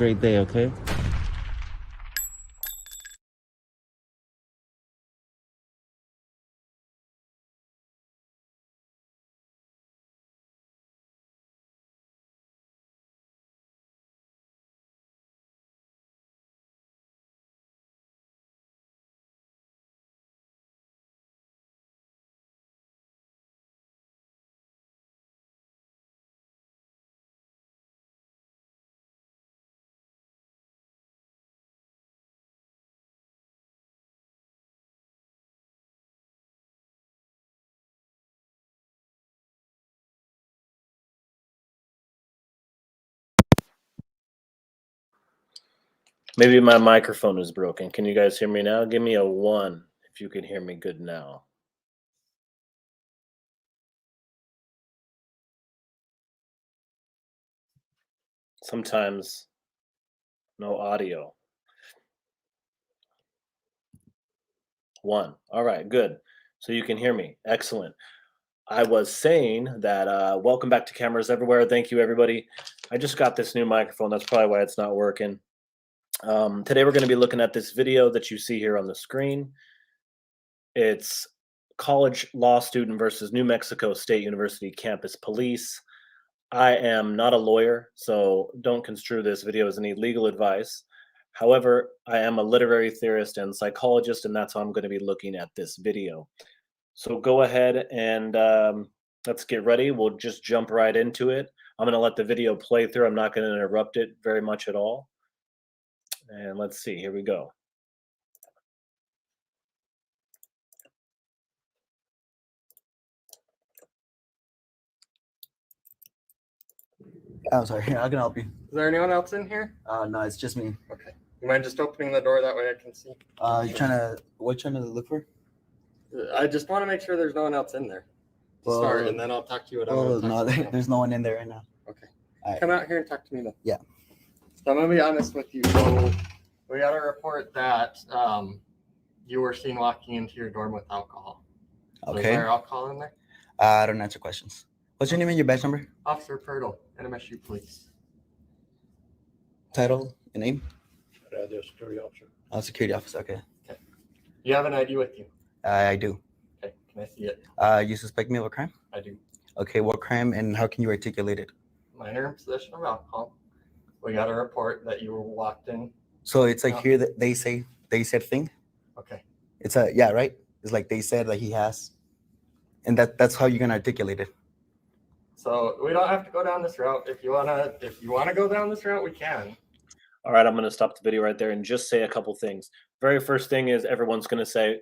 great day, okay? Maybe my microphone is broken. Can you guys hear me now? Give me a 1 if you can hear me good now. Sometimes no audio. 1. All right, good. So you can hear me. Excellent. I was saying that welcome back to Cameras Everywhere. Thank you, everybody. I just got this new microphone. That's probably why it's not working. Today we're going to be looking at this video that you see here on the screen. It's college law student versus New Mexico State University campus police. I am not a lawyer, so don't construe this video as any legal advice. However, I am a literary theorist and psychologist, and that's how I'm going to be looking at this video. So go ahead and let's get ready. We'll just jump right into it. I'm going to let the video play through. I'm not going to interrupt it very much at all. And let's see. Here we go. I'm sorry, I can help you. Is there anyone else in here? No, it's just me. Okay. You mind just opening the door that way I can see? What you trying to look for? I just want to make sure there's no one else in there. Well, Start, and then I'll talk to you. No, there's no one in there right now. Okay. All right. Come out here and talk to me then. Yeah. So I'm gonna be honest with you. So we got a report that you were seen walking into your dorm with alcohol. So Okay. Is there alcohol in there? I don't answer questions. What's your name and your badge number? Officer Purtle, NMSU Police. Title and name? Security officer. Security officer. Okay. You have an ID with you? I do. Okay. Can I see it? You suspect me of a crime? I do. Okay. What crime and how can you articulate it? Minor in possession of alcohol. We got a report that you were walked in. So it's like here that they said thing. Okay. It's yeah, right. It's like they said that he has, and that's how you're gonna articulate it. So we don't have to go down this route. If you wanna go down this route, we can. All right, I'm going to stop the video right there and just say a couple things. Very first thing is everyone's going to say,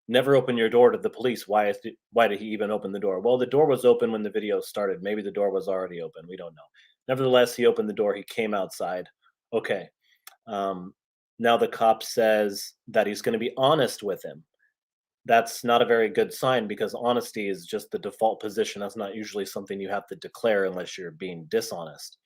never open your door to the police. Why did he even open the door? Well, the door was open when the video started. Maybe the door was already open. We don't know. Nevertheless, he opened the door. He came outside. Okay. Now the cop says that he's going to be honest with him. That's not a very good sign because honesty is just the default position. That's not usually something you have to declare unless you're being dishonest.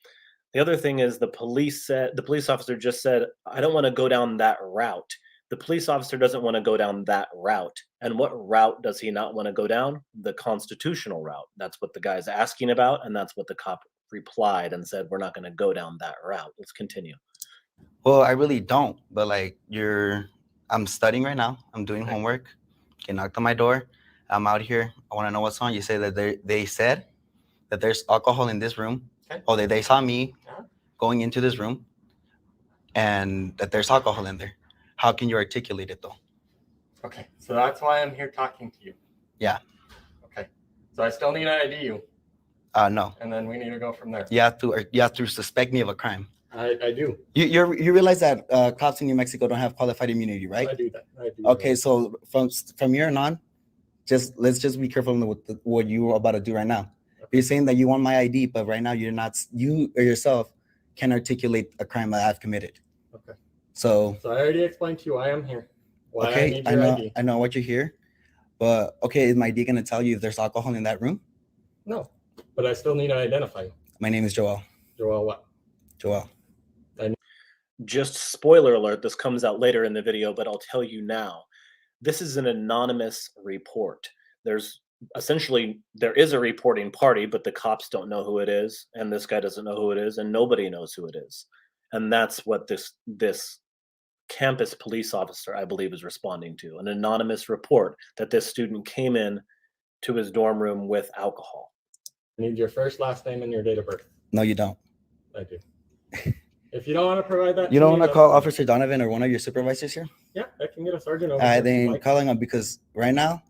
The other thing is the police officer just said, I don't want to go down that route. The police officer doesn't want to go down that route. And what route does he not want to go down? The constitutional route. That's what the guy's asking about. And that's what the cop replied and said, we're not going to go down that route. Let's continue. Well, I really don't, but like I'm studying right now. I'm doing homework. You knocked on my door. I'm out here. I want to know what's on. You say that they said that there's alcohol in this room. Okay. Oh, they saw me going into this room and that there's alcohol in there. How can you articulate it though? Okay, so that's why I'm here talking to you. Yeah. Okay, so I still need to ID you. No. And then we need to go from there. You have to suspect me of a crime. I do. You realize that cops in New Mexico don't have qualified immunity, right? I do that. Okay, so from here on, let's just be careful with what you're about to do right now. You're saying that you want my ID, but right now you or yourself can articulate a crime that I've committed. Okay. So I already explained to you why I'm here. Why okay, I need your ID. I know what you're here, but okay, is my ID gonna tell you if there's alcohol in that room? No, but I still need to identify you. My name is Joel. Joel what? Joel. Just spoiler alert, this comes out later in the video, but I'll tell you now. This is an anonymous report. There is a reporting party, but the cops don't know who it is, and this guy doesn't know who it is, and nobody knows who it is. And that's what this campus police officer, I believe, is responding to, an anonymous report that this student came in to his dorm room with alcohol. I need your first, last name, and your date of birth. No, you don't. I do. If you don't want to provide that, You don't want to that's call fine. Officer Donovan or one of your supervisors here? Yeah, I can get a sergeant over All right, here if you'd then like. calling up, because right now,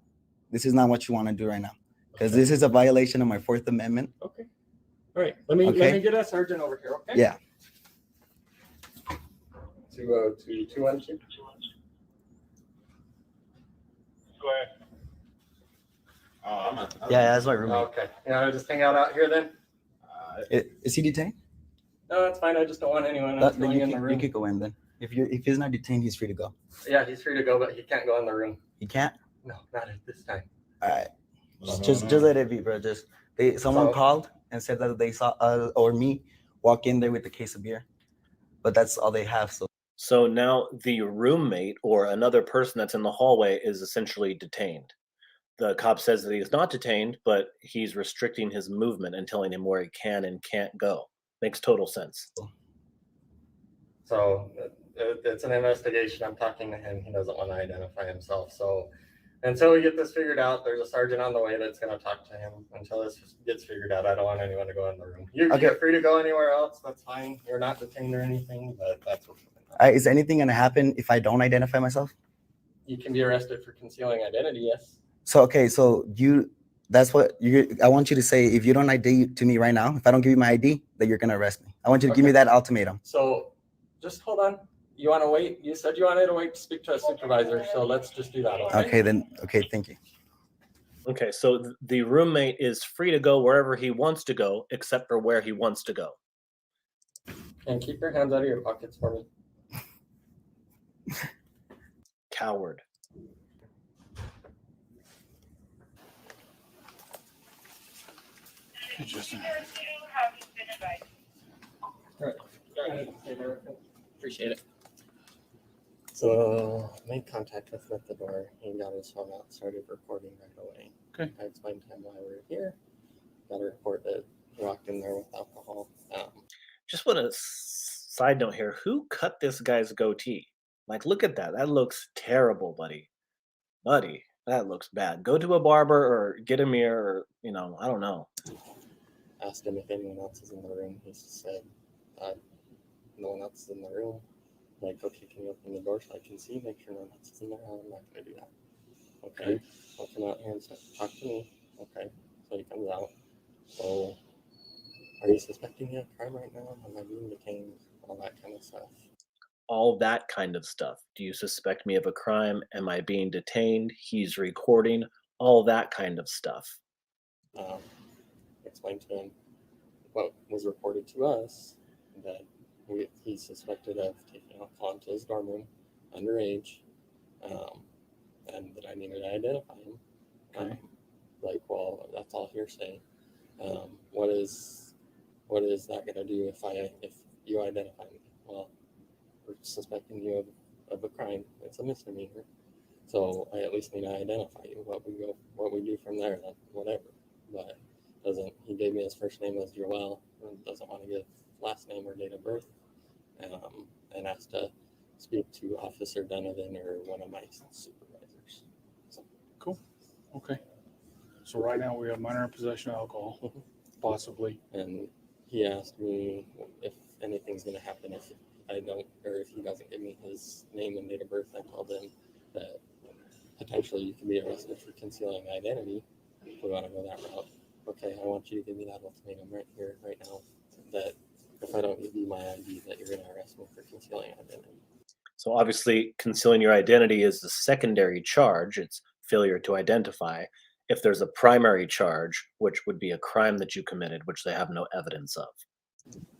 this is not what you want to do right now, because Okay. this is a violation of my Fourth Amendment. Okay. All right. Let me Okay. get a sergeant over here. Okay. Yeah. 202-212. Yeah, that's my roommate. Okay. Yeah, just hang out here then. Is he detained? No, that's fine. I just don't want anyone else Then going you in the can, room. you could go in then. If he's not detained, he's free to go. Yeah, he's free to go, but he can't go in the room. He can't. No, not at this time. All right. Just let it be, bro. Someone So- called and said that they saw us or me walk in there with a case of beer, but that's all they have. So now the roommate or another person that's in the hallway is essentially detained. The cop says that he's not detained, but he's restricting his movement and telling him where he can and can't go. Makes total sense. So it's an investigation. I'm talking to him. He doesn't want to identify himself. So until we get this figured out, there's a sergeant on the way that's going to talk to him. Until this gets figured out, I don't want anyone to go in the room. You're free to go anywhere else. That's fine. You're not detained or anything, but that's what. Is anything going to happen if I don't identify myself? You can be arrested for concealing identity, yes. So, okay, so that's what I want you to say. If you don't ID to me right now, if I don't give you my ID, then you're going to arrest me. I want you to give me that ultimatum. So just hold on. You want to wait? You said you wanted to wait to speak to a supervisor. So let's just do that. Okay, then. Okay, thank you. Okay, so the roommate is free to go wherever he wants to go, except for where he wants to go. And keep your hands out of your pockets for me. Coward. Justin. Appreciate it. So made contact with him at the door. He got his phone out, started recording right away. Okay. I explained to him why we were here. Got a report that he walked in there with alcohol. Just want a side note here. Who cut this guy's goatee? Like, look at that. That looks terrible, buddy. Buddy, that looks bad. Go to a barber or get a mirror or, I don't know. Asked him if anyone else is in the room. He said, no one else is in the room. Like, okay, can you open the door so I can see? Make sure no one else is in there. I'm not going to do that. Okay. I'll come out here and talk to me. Okay. So he comes out. So, are you suspecting me of crime right now? Am I being detained? All that kind of stuff. All that kind of stuff. Do you suspect me of a crime? Am I being detained? He's recording. All that kind of stuff. Explained to him what was reported to us, that he's suspected of taking alcohol into his dorm room, underage, and that I needed to identify him. Okay. Well, that's all hearsay. What is that going to do if you identify me? Well, we're suspecting you of a crime. It's a misdemeanor. So I at least need to identify you. What we do from there, whatever. But he gave me his first name as Joel, and doesn't want to give last name or date of birth, and asked to speak to Officer Donovan or one of my supervisors. So. Cool. Okay. So right now we have minor in possession of alcohol, possibly. And he asked me if anything's going to happen if I don't, or if he doesn't give me his name and date of birth. I told him that potentially you can be arrested for concealing identity if we want to go that route. Okay, I want you to give me that ultimatum right here, right now, that if I don't give you my ID, that you're going to arrest me for concealing identity. So obviously, concealing your identity is the secondary charge. It's failure to identify. If there's a primary charge, which would be a crime that you committed, which they have no evidence of.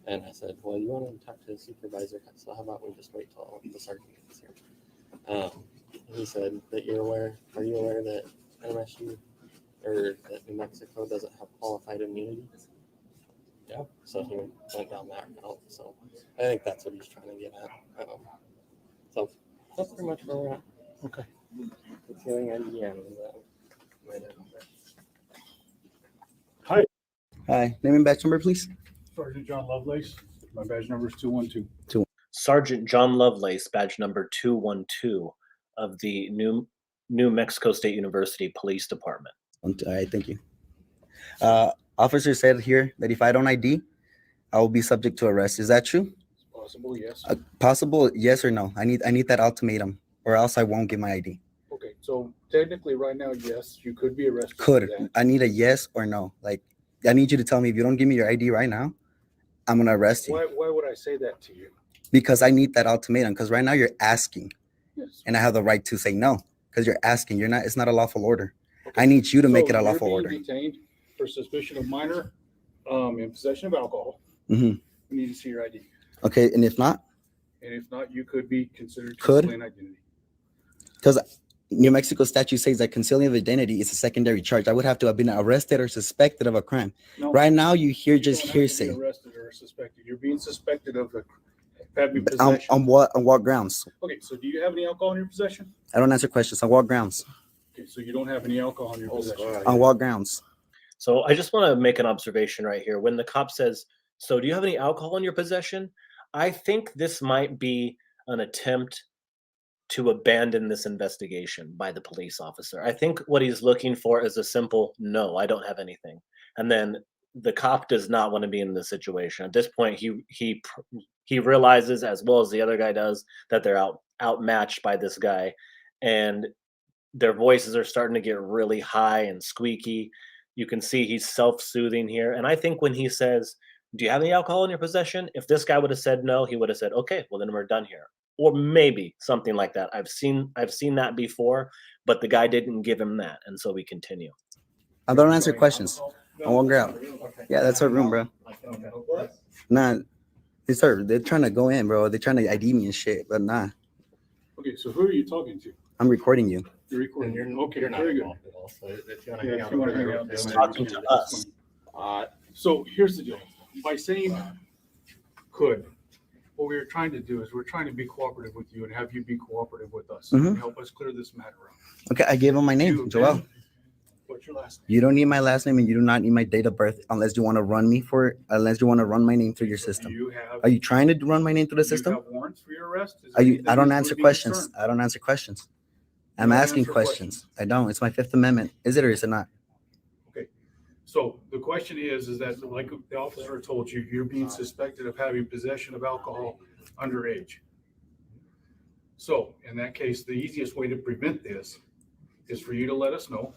And I said, well, you want to talk to the supervisor, so how about we just wait till the sergeant gets here? He said that are you aware that MSU or that New Mexico doesn't have qualified immunity? Yeah. So he went down that route. So I think that's what he's trying to get at. So that's pretty much where we're at. Okay. Concealing ID and Hi. Hi, name and badge number, please. Sergeant John Lovelace, My badge number is 212. Sergeant John Lovelace, badge number 212 of the New Mexico State University Police Department. All right, thank you. Officer said here that if I don't ID, I will be subject to arrest. Is that true? It's possible, yes. Possible, yes or no? I need that ultimatum, or else I won't get my ID. Okay, so technically right now, yes, you could be arrested. Could. for that. I need a yes or no. Like, I need you to tell me if you don't give me your ID right now, I'm gonna arrest you. Why would I say that to you? Because I need that ultimatum. Because right now you're asking, Yes. and I have the right to say no. Because you're asking. You're not. It's not a lawful order. Okay. I need you to make So it a you're lawful being order. detained for suspicion of minor in possession of alcohol. Mhm. We need to see your ID. Okay, and if not, And if not, you could be considered Could? concealing identity. because New Mexico statute says that concealing of identity is a secondary charge. I would have to have been arrested or suspected of a crime. No, Right now, you hear you just don't have to be hearsay. arrested or suspected. You're being suspected of having On, possession. on what grounds? Okay, so do you have any alcohol in your possession? I don't answer questions. On what grounds? Okay, so you don't have any alcohol in your possession. On what grounds? So I just want to make an observation right here. When the cop says, "So do you have any alcohol in your possession?" I think this might be an attempt to abandon this investigation by the police officer. I think what he's looking for is a simple "No, I don't have anything." And then the cop does not want to be in this situation. At this point, he realizes, as well as the other guy does, that they're outmatched by this guy, and their voices are starting to get really high and squeaky. You can see he's self-soothing here. And I think when he says, "Do you have any alcohol in your possession?" If this guy would have said no, he would have said, "Okay, well then we're done here." Or maybe something like that. I've seen that before, but the guy didn't give him that, and so we continue. I don't answer questions. No. I won't go out. Yeah, that's our room, bro. Okay. Nah, they're trying to go in, bro. They're trying to ID me and shit, but nah. Okay, so who are you talking to? I'm recording you. You're recording. And Okay, you're not very good. involved at all. So if you want to Yeah, hang if out, you wanna over hang there, out, that's that's fine. talking to us. So here's the deal. By saying could, what we're trying to do is we're trying to be cooperative with you and have you be cooperative with us and Mhm. help us clear this matter up. Okay, I gave him my You name, have Joel. been- What's your last name? You don't need my last name and you do not need my date of birth unless you want to run my name through your system. You have. Are you trying to run my name through the you system? have warrants for your arrest? Is Are you? anything I don't that answer would be questions. concerned? I don't answer questions. You I'm don't asking answer questions. I don't. It's my Fifth Amendment. Is it or is it not? Okay. So the question is that like the officer told you, you're being suspected of having possession of alcohol underage. So in that case, the easiest way to prevent this is for you to let us know.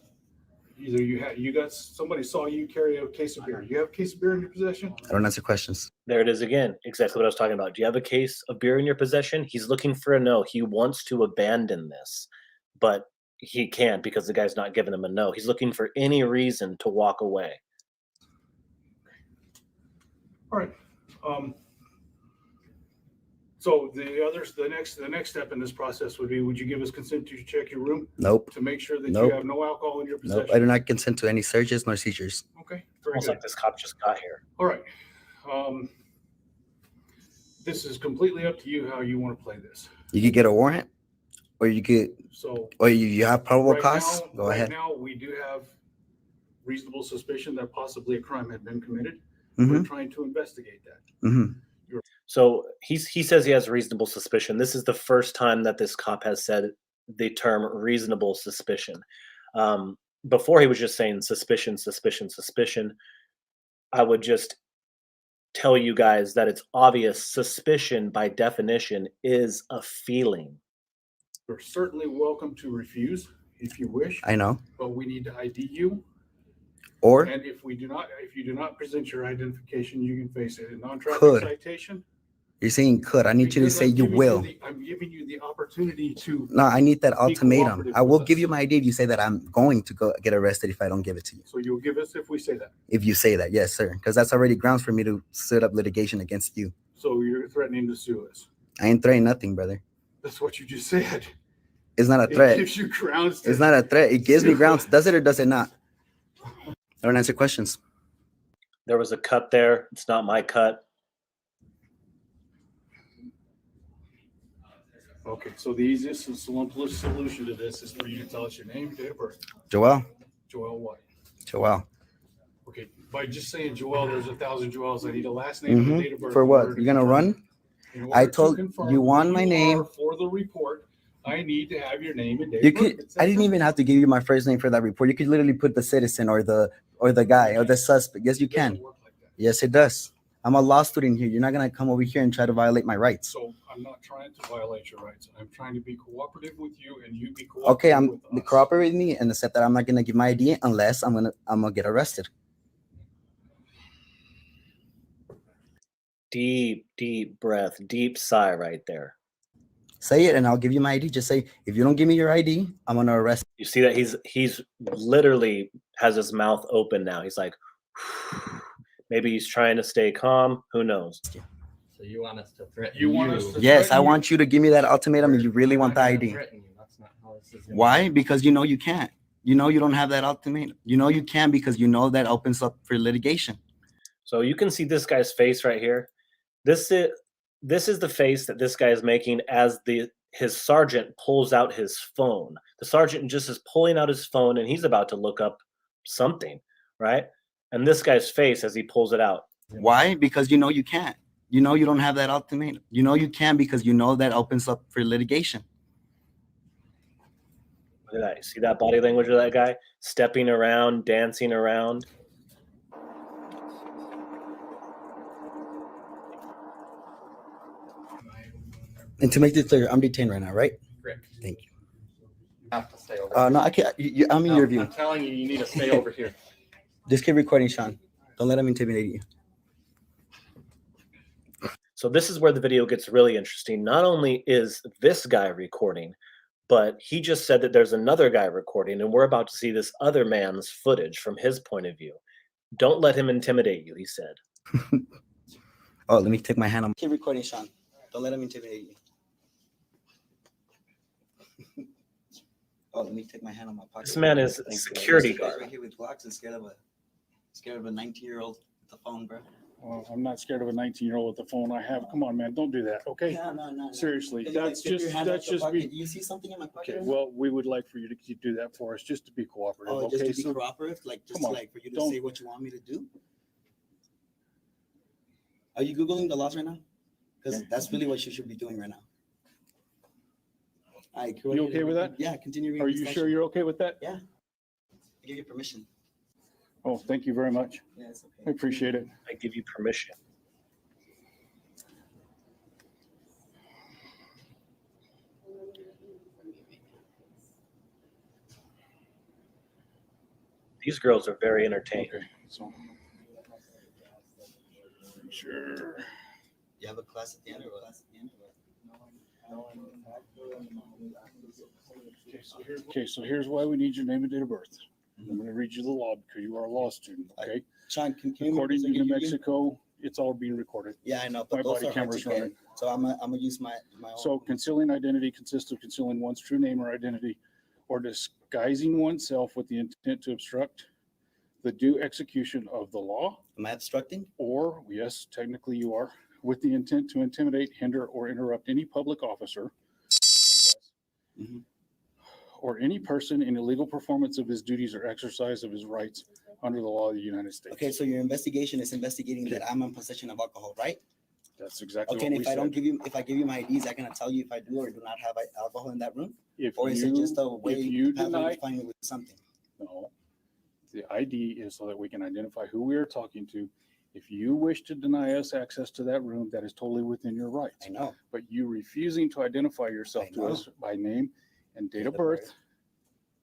Either somebody saw you carry a case of beer. You have a case of beer in your possession? I don't answer questions. There it is again. Exactly what I was talking about. Do you have a case of beer in your possession? He's looking for a no. He wants to abandon this, but he can't because the guy's not giving him a no. He's looking for any reason to walk away. All right. So the next step in this process would be, would you give us consent to check your room Nope. to make sure that Nope. you have no alcohol in your possession? Nope. I do not consent to any searches nor seizures. Okay, very Almost good. like this cop just got here. All right. This is completely up to you how you want to play this. You could get a warrant, or you have probable cause. Go ahead. Right now, we do have reasonable suspicion that possibly a crime had been committed. Mm-hmm. We're trying to investigate that. Mm-hmm. So he says he has reasonable suspicion. This is the first time that this cop has said the term reasonable suspicion. Before he was just saying suspicion, suspicion, suspicion. I would just tell you guys that it's obvious suspicion by definition is a feeling. You're certainly welcome to refuse if you wish, I know. but we need to ID you. Or And if you do not present your identification, you can face a non-traffic Could. citation. you're saying could. I need you to Because say I'm you giving will. I'm giving you the opportunity to. No, I need that ultimatum. cooperative I will with give us. you my ID if you say that I'm going to go get arrested if I don't give it to you. So you'll give us if we say that. If you say that, yes, sir. Because that's already grounds for me to set up litigation against you. So you're threatening to sue us. I ain't threatening nothing, brother. That's what you just said. It's not a It threat. gives you grounds. To, It's not a threat. It gives me grounds. Does it or does it not? I don't answer questions. There was a cut there. It's not my cut. Okay, so the easiest and simplest solution to this is for you to tell us your name, date of birth. Joel. Joel what? Joel. Okay, by just saying Joel, there's 1,000 Joels. I need a last name and a date of birth. For in what? order to You're gonna confirm- run? in order I to told confirm you want who my you name. are for the report. I need to have your name and date You of birth. could. It's that I didn't simple. even have to give you my first name for that report. You could literally put the citizen or the guy or the suspect. Yes, you It doesn't can. work like that. Yes, it does. I'm a law student here. You're not gonna come over here and try to violate my rights. So I'm not trying to violate your rights. I'm trying to be cooperative with you, and you be cooperative Okay, I'm with us. cooperate with me and accept that I'm not gonna give my ID unless I'm gonna get arrested. Deep, deep breath, deep sigh right there. Say it and I'll give you my ID. Just say, if you don't give me your ID, I'm gonna arrest You see that he's literally has his mouth open now. He's like, maybe he's trying to stay calm. Who knows? So you want us to threaten You want us to- you. Yes, I threaten you. want you to give me that ultimatum if you really We're want the not gonna ID. threaten you. That's not how this is gonna Why? work. Because you know you can't. You know you don't have that ultimatum. You know you can because you know that opens up for litigation. So you can see this guy's face right here. This is the face that this guy is making as his sergeant pulls out his phone. The sergeant just is pulling out his phone and he's about to look up something, right? And this guy's face as he pulls it out. Why? Because you know you can't. You know you don't have that ultimatum. You know you can because you know that opens up for litigation. Look at that. See that body language of that guy? Stepping around, dancing around. And to make this clear, I'm detained right now, right? Correct. Thank you. Have to stay over. No, I can't. I'm in your view. I'm telling you, you need to stay over here. Just keep recording, Sean. Don't let him intimidate you. So this is where the video gets really interesting. Not only is this guy recording, but he just said that there's another guy recording, and we're about to see this other man's footage from his point of view. Don't let him intimidate you, he said. Oh, let me take my hand on. Keep recording, Sean. Don't let him intimidate you. Oh, let me take my hand on my pocket. This man is a Thanks, bro. security This guy's guard. right here with Glocks and scared of a 19-year-old with the phone, bro. Well, I'm not scared of a 19-year-old with the phone I have. Come on, man, don't do that, okay? No. Seriously, Can you that's take your just hand out that's the just pocket? be Do you see something in my pocket? okay. right now? Well, we would like for you to do that for us, just to be cooperative. Oh, just Okay, to be so cooperative, like just come on, like for you to don't- say what you want me to do. Are you googling the laws right now? Because that's really what you should be doing right now. All right, You okay with that? Yeah, continue reading. are the you statute. sure you're okay with that? I give you permission. Oh, thank you very much. Yeah, it's okay. I appreciate it. I give you permission. These girls are very entertaining. Okay, so sure. You have a class at the end or what? Okay, so here's why we need your name and date of birth. I'm going to read you the law because you are a law student. Okay, Sean, can you according to give New me- Mexico, it's all being recorded. Yeah, I know, My but those body are hard camera's to get. running. So I'm gonna use my own. So concealing identity consists of concealing one's true name or identity or disguising oneself with the intent to obstruct the due execution of the law, Am I obstructing? or, yes, technically you are, with the intent to intimidate, hinder, or interrupt any public officer Mhm. or any person in illegal performance of his duties or exercise of his rights under the law of the United States. Okay, so your investigation is investigating that I'm in possession of alcohol, right? That's exactly Okay, what and we if I don't said. give you, if I give you my IDs, I can tell you if I do or do not have alcohol in that room, If or is it you- just a way if you pathway deny, to find me with something? no, the ID is so that we can identify who we are talking to. If you wish to deny us access to that room, that is totally within your rights. I know. But you refusing to identify yourself I to know. us by name and date Date of of birth, birth.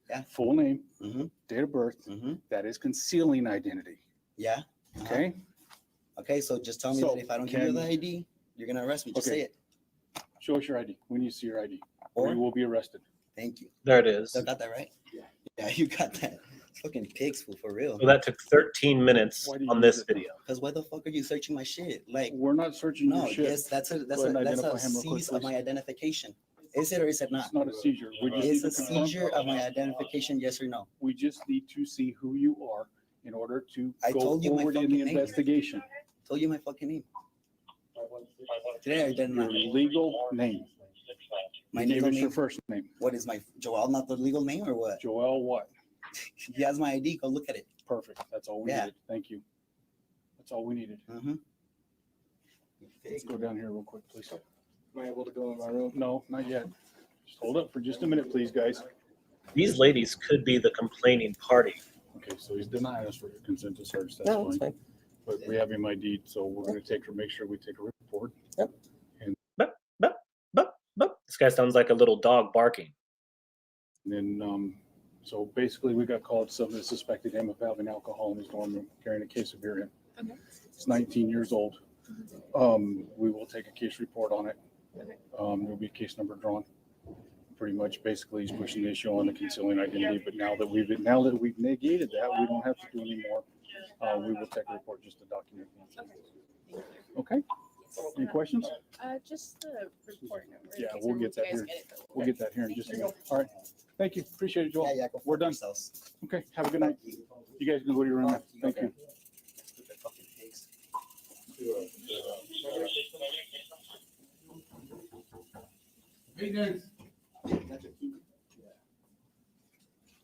Yeah. full name, Mm-hmm. date of birth, Mm-hmm. that is concealing identity. Yeah. Okay? Okay, so just tell me So, that if I don't give you can- the ID, you're gonna arrest me. Just Okay. say it. Show us your ID. We need to see your ID, or Or you will be arrested. thank you. There it is. So I got that right? Yeah, you got that. Fucking pigs, fool, for real. So that took 13 minutes Why do you on use this it? video. Because why the fuck are you searching my shit? Like, We're not searching no, your shit. yes, that's a Go ahead and that's identify a him real quick, seize of please. my identification. Is it or is it not? It's not a seizure. We just It's need a to confirm. seizure of my identification, yes or no? We just need to see who you are in order to I go told you my forward in the fucking name. investigation. Told you my fucking name. Today I did Your not. legal name. My You gave legal us your name. first name. What is my Joel? Not the legal name or what? Joel what? He has my ID. Go look at it. Perfect. That's all we Yeah. needed. Thank you. That's all we needed. Mhm. Let's go down here real quick, please. Am I able to go in my room? No, not yet. Just hold up for just a minute, please, guys. These ladies could be the complaining party. Okay, so he's denying us for consent to search. That's No, it's fine. fine. But we have him ID'd, so we're gonna make sure we take a report. This guy sounds like a little dog barking. And then, so basically we got called, somebody suspected him of having alcohol in his dorm room, carrying a case of beer in. Okay. He's 19 years old. We will take a case report on it. There'll be a case number drawn. Pretty much, basically, he's pushing the issue on the concealing identity, but now that we've negated that, we don't have to do anymore. We will take a report just to document. Okay? Any questions? Just the report number. Yeah, in case we'll get that you guys here. get it, but We'll get that here in just a minute. All right. Thank you. Appreciate it, Joel. We're done. Okay, have a good night. You guys can go to your room now. Thank you.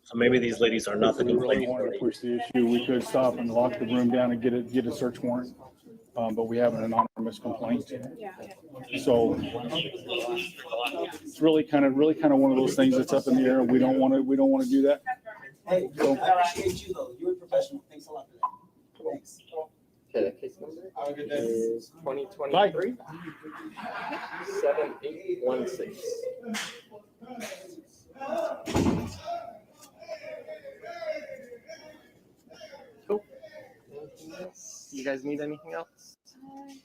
So maybe these ladies are not the If we really complaining wanted to party. push the issue, we could stop and lock the room down and get a search warrant. But we have an anonymous complaint. Yeah. So it's really kind of one of those things that's up in the air. We don't want to do that. Hey, So- I appreciate you though. You were professional. Thanks a lot for that. Thanks. Okay, the case number is 2023 7816. Cool. Anything else? You guys need anything else? Not right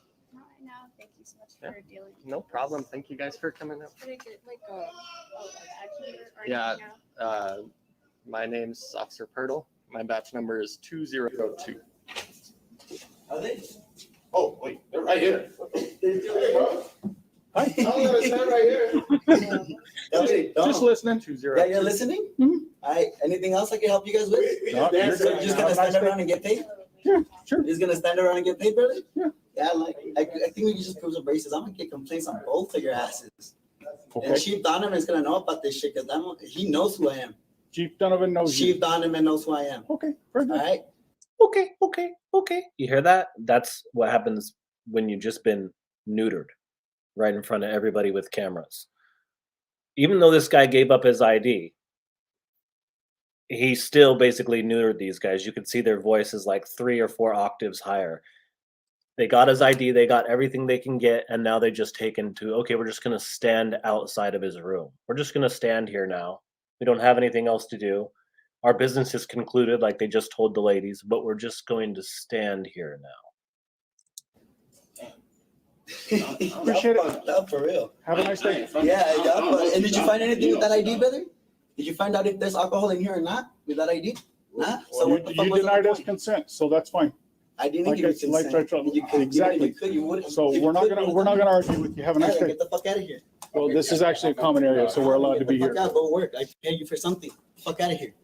now. Thank you so much Yeah. for dealing. No problem. Thank you guys for coming out. Can I get like action or Yeah. anything now? My name's Officer Pirtle. My batch number is 202. Are they? Oh, wait, they're right here. Hi. Oh, it's not right here. Okay, Just listening. 202. Yeah, you're listening? Mhm. All right, anything else I can help you guys with? No, you're So good. you're just Have gonna a nice stand day. around and get paid? Yeah, sure. You're just gonna stand around and get paid, brother? Yeah. Yeah, I think we can just prove the braces. I'm gonna get complaints on both of your asses. Okay. And Chief Donovan is gonna know about this shit, cause he knows who I am. Chief Donovan knows you. Chief Donovan knows who I am. Okay, very All good. right? Okay. You hear that? That's what happens when you've just been neutered right in front of everybody with cameras. Even though this guy gave up his ID, he still basically neutered these guys. You could see their voices like 3 or 4 octaves higher. They got his ID, they got everything they can get, and now they just taken to, okay, we're just going to stand outside of his room. We're just going to stand here now. We don't have anything else to do. Our business is concluded, like they just told the ladies, but we're just going to stand here now. Appreciate it. Fucked up for real. Have a nice day. Yeah, and did you find anything with that ID, brother? Did you find out if there's alcohol in here or not with that ID? Nah? So what the fuck You was the denied us point? consent, so that's fine. I didn't Like give you I- like consent. I told- You could- exactly. You could, you wouldn't. So If we're you not could, gonna you we're not would've gonna done argue with you. Have a it. nice Yeah, day. get the fuck out of here. Well, this is actually a common area, so we're allowed to be Get the here. fuck out, go work. I pay you for something. Fuck out of here.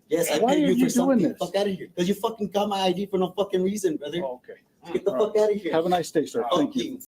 Yes, I Why paid are you you for something. doing this? Fuck out of here. Because you fucking got my ID for no fucking reason, brother. Okay. Get the fuck out of here. Have a nice day, sir. Thank you.